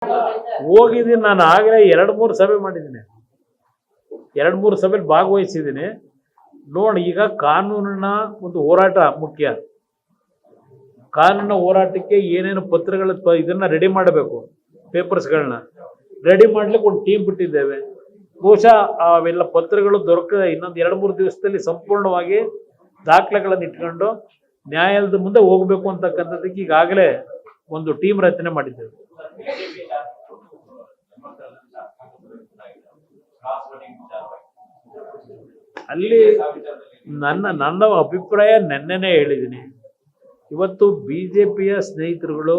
ಹೋಗಿದ್ದೀನಿ ನಾನು. ಆಗಲೇ 2-3 ಸಭೆ ಮಾಡಿದ್ದೀನಿ, 2-3 ಸಭೆಯಲ್ಲಿ ಭಾಗವಹಿಸಿದ್ದೀನಿ. ನೋಡಿ, ಈಗ ಕಾನೂನಿನ ಒಂದು ಹೋರಾಟ ಮುಖ್ಯ. ಕಾನೂನಿನ ಹೋರಾಟಕ್ಕೆ ಏನೇನು ಪತ್ರಗಳ ಇದನ್ನ ರೆಡಿ ಮಾಡಬೇಕು, ಪೇಪರ್ಸ್ಗಳನ್ನ ರೆಡಿ ಮಾಡ್ಲಿಕ್ಕೆ ಒಂದು ಟೀಮ್ ಬಿಟ್ಟಿದ್ದೇವೆ. ಬಹುಶಃ ಅವೆಲ್ಲ ಪತ್ರಗಳು ಇನ್ನೊಂದು 2-3 ದಿವಸದಲ್ಲಿ ಸಂಪೂರ್ಣವಾಗಿ ದಾಖಲೆಗಳನ್ನು ಇಟ್ಕೊಂಡು ನ್ಯಾಯಾಲಯದ ಮುಂದೆ ಹೋಗಬೇಕು ಅಂತಕ್ಕಂಥದ್ದಕ್ಕೆ ಈಗಾಗಲೇ ಒಂದು ಟೀಮ್ ರಚನೆ ಮಾಡಿದ್ದೇವೆ. ಅಲ್ಲಿ ನನ್ನ ಅಭಿಪ್ರಾಯ ನೆನ್ನೆನೇ ಹೇಳಿದ್ದೀನಿ. ಇವತ್ತು ಬಿಜೆಪಿಯ ಸ್ನೇಹಿತರುಗಳು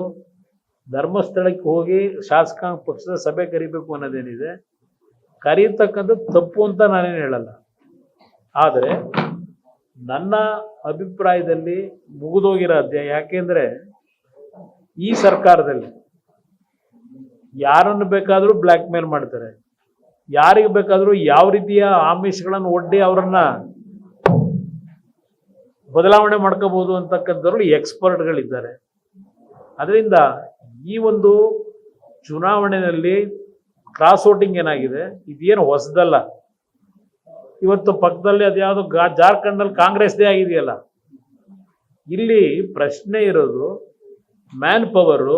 ಧರ್ಮಸ್ಥಳಕ್ಕೆ ಹೋಗಿ ಶಾಸಕಾಂಗ ಪಕ್ಷದ ಸಭೆ ಕರಿಬೇಕು ಅನ್ನೋದೇನಿದೆ, ಕರೀತಕ್ಕಂಥದ್ದು ತಪ್ಪು ಅಂತ ನಾನೇನು ಹೇಳಲ್ಲ. ಆದರೆ ನನ್ನ ಅಭಿಪ್ರಾಯದಲ್ಲಿ ಮುಗಿದೋಗಿರೋ ಅಧ್ಯಾಯ. ಯಾಕೆಂದ್ರೆ ಈ ಸರ್ಕಾರದಲ್ಲಿ ಯಾರನ್ನು ಬೇಕಾದರೂ ಬ್ಲ್ಯಾಕ್ ಮೇಲ್ ಮಾಡ್ತಾರೆ, ಯಾರಿಗೆ ಬೇಕಾದರೂ ಯಾವ ರೀತಿಯ ಆಮಿಷಗಳನ್ನು ಒಡ್ಡಿ ಅವರನ್ನ ಬದಲಾವಣೆ ಮಾಡ್ಕೋಬಹುದು ಅಂತಕ್ಕಂಥವ್ರು ಎಕ್ಸ್ಪರ್ಟ್ಗಳಿದ್ದಾರೆ. ಅದರಿಂದ ಈ ಒಂದು ಚುನಾವಣೆಯಲ್ಲಿ ಕ್ರಾಸ್ ವೋಟಿಂಗ್ ಏನಾಗಿದೆ, ಇದೇನು ಹೊಸದಲ್ಲ. ಇವತ್ತು ಪಕ್ಕದಲ್ಲಿ ಅದ್ಯಾವುದು ಜಾರ್ಖಂಡಲ್ಲಿ ಕಾಂಗ್ರೆಸ್ದೇ ಆಗಿದೆಯಲ್ಲ. ಇಲ್ಲಿ ಪ್ರಶ್ನೆ ಇರೋದು ಮ್ಯಾನ್ ಪವರು,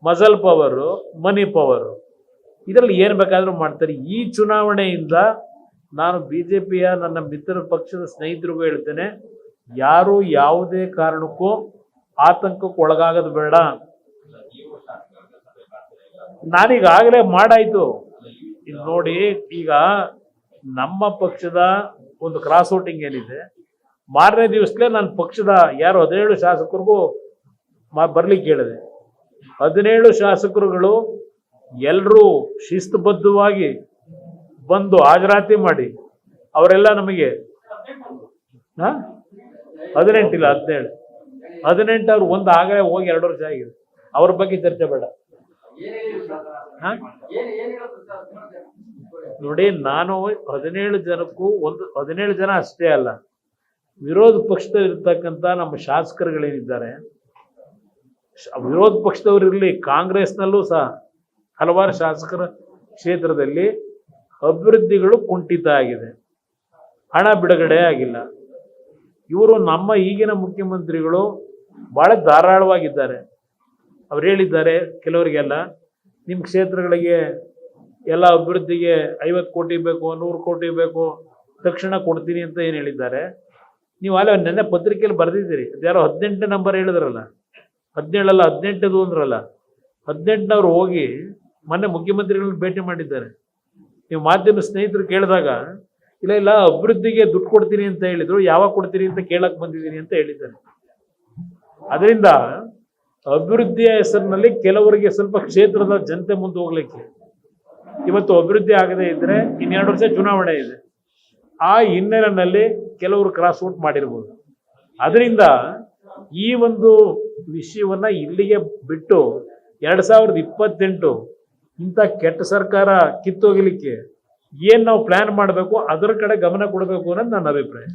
ಮಸಲ್ ಪವರು, ಮನಿ ಪವರು. ಇದರಲ್ಲಿ ಏನು ಬೇಕಾದರೂ ಮಾಡ್ತಾರೆ. ಈ ಚುನಾವಣೆಯಿಂದ ನಾನು ಬಿಜೆಪಿಯ ನನ್ನ ಮಿತ್ರ ಪಕ್ಷದ ಸ್ನೇಹಿತರಿಗೂ ಹೇಳ್ತೇನೆ, ಯಾರು ಯಾವುದೇ ಕಾರಣಕ್ಕೂ ಆತಂಕಕ್ಕೆ ಒಳಗಾಗೋದು ಬೇಡ. ನಾನೀಗಾಗಲೇ ಮಾಡಾಯ್ತು. ಇಲ್ಲಿ ನೋಡಿ, ಈಗ ನಮ್ಮ ಪಕ್ಷದ ಒಂದು ಕ್ರಾಸ್ ವೋಟಿಂಗ್ ಏನಿದೆ, ಮಾರನೇ ದಿವಸಲೇ ನನ್ನ ಪಕ್ಷದ 17 ಶಾಸಕರಿಗೂ ಬರ್ಲಿಕ್ಕೆ ಹೇಳಿದೆ. 17 ಶಾಸಕರುಗಳು ಎಲ್ಲರೂ ಶಿಸ್ತುಬದ್ಧವಾಗಿ ಬಂದು ಹಾಜರಾತಿ ಮಾಡಿ ಅವರೆಲ್ಲ ನಮಗೆ 18 ಇಲ್ಲ 17 ಅವ್ರು ಒಂದು ಆಗಲೇ ಹೋಗಿ 2 ವರ್ಷ ಆಗಿದೆ. ಅವ್ರ ಬಗ್ಗೆ ಚರ್ಚೆ ಬೇಡ. ನೋಡಿ, ನಾನು 17 ಜನಕ್ಕೂ 17 ಜನ ಅಷ್ಟೇ ಅಲ್ಲ, ವಿರೋಧ ಪಕ್ಷದಲ್ಲಿರ್ತಕ್ಕಂಥ ನಮ್ಮ ಶಾಸಕರುಗಳೇನಿದ್ದಾರೆ, ವಿರೋಧ ಪಕ್ಷದವ್ರು ಇರಲಿ, ಕಾಂಗ್ರೆಸ್ನಲ್ಲೂ ಸಹ ಹಲವಾರು ಶಾಸಕರ ಕ್ಷೇತ್ರದಲ್ಲಿ ಅಭಿವೃದ್ಧಿಗಳು ಕುಂಠಿತ ಆಗಿದೆ, ಹಣ ಬಿಡುಗಡೆ ಆಗಿಲ್ಲ. ಇವರು ನಮ್ಮ ಈಗಿನ ಮುಖ್ಯಮಂತ್ರಿಗಳು ಬಹಳ ಧಾರಾಳವಾಗಿದ್ದಾರೆ. ಅವ್ರು ಹೇಳಿದ್ದಾರೆ ಕೆಲವರಿಗೆಲ್ಲ, ನಿಮ್ಮ ಕ್ಷೇತ್ರಗಳಿಗೆ ಎಲ್ಲ ಅಭಿವೃದ್ಧಿಗೆ 50 ಕೋಟಿ ಬೇಕು, 100 ಕೋಟಿ ಬೇಕು, ತಕ್ಷಣ ಕೊಡ್ತೀನಿ ಅಂತ ಏನು ಹೇಳಿದ್ದಾರೆ. ನೀವು ಅಲ್ಲೇ ನೆನ್ನೆ ಪತ್ರಿಕೆಯಲ್ಲಿ ಬರೆದಿದ್ದೀರಿ. ಅದ್ಯಾರೋ 18 ನಂಬರ್ ಹೇಳಿದ್ರಲ್ಲ, 17 ಅಲ್ಲ 18 ಅಂದ್ರಲ್ಲ, 18ನವ್ರು ಹೋಗಿ ಮೊನ್ನೆ ಮುಖ್ಯಮಂತ್ರಿಗಳನ್ನ ಭೇಟಿ ಮಾಡಿದ್ದಾರೆ. ನೀವು ಮಾಧ್ಯಮ ಸ್ನೇಹಿತರು ಕೇಳಿದಾಗ, ಇಲ್ಲ ಅಭಿವೃದ್ಧಿಗೆ ದುಡ್ಡು ಕೊಡ್ತೀನಿ ಅಂತ ಹೇಳಿದ್ರು, ಯಾವಾಗ ಕೊಡ್ತೀನಿ ಅಂತ ಕೇಳಕ್ ಬಂದಿದ್ದೀನಿ ಅಂತ ಹೇಳಿದ್ದಾರೆ. ಅದರಿಂದ ಅಭಿವೃದ್ಧಿಯ ಹೆಸರಿನಲ್ಲಿ ಕೆಲವರಿಗೆ ಸ್ವಲ್ಪ ಕ್ಷೇತ್ರದ ಜನತೆ ಮುಂದೆ ಹೋಗ್ಲಿಕ್ಕೆ, ಇವತ್ತು ಅಭಿವೃದ್ಧಿ ಆಗದೇ ಇದ್ರೆ 2 ವರ್ಷ ಚುನಾವಣೆ ಇದೆ, ಆ ಹಿನ್ನೆಲೆಯಲ್ಲಿ ಕೆಲವರು ಕ್ರಾಸ್ ಔಟ್ ಮಾಡಿರ್ಬೋದು. ಅದರಿಂದ ಈ ಒಂದು ವಿಷಯವನ್ನ ಇಲ್ಲಿಗೆ ಬಿಟ್ಟು 2028 ಇಂಥ ಕೆಟ್ಟ ಸರ್ಕಾರ ಕಿತ್ತೋಗಲಿಕ್ಕೆ ಏನ್ ನಾವು ಪ್ಲಾನ್ ಮಾಡಬೇಕು, ಅದರ ಕಡೆ ಗಮನ ಕೊಡಬೇಕು ಅನ್ನೋದು ನನ್ನ ಅಭಿಪ್ರಾಯ.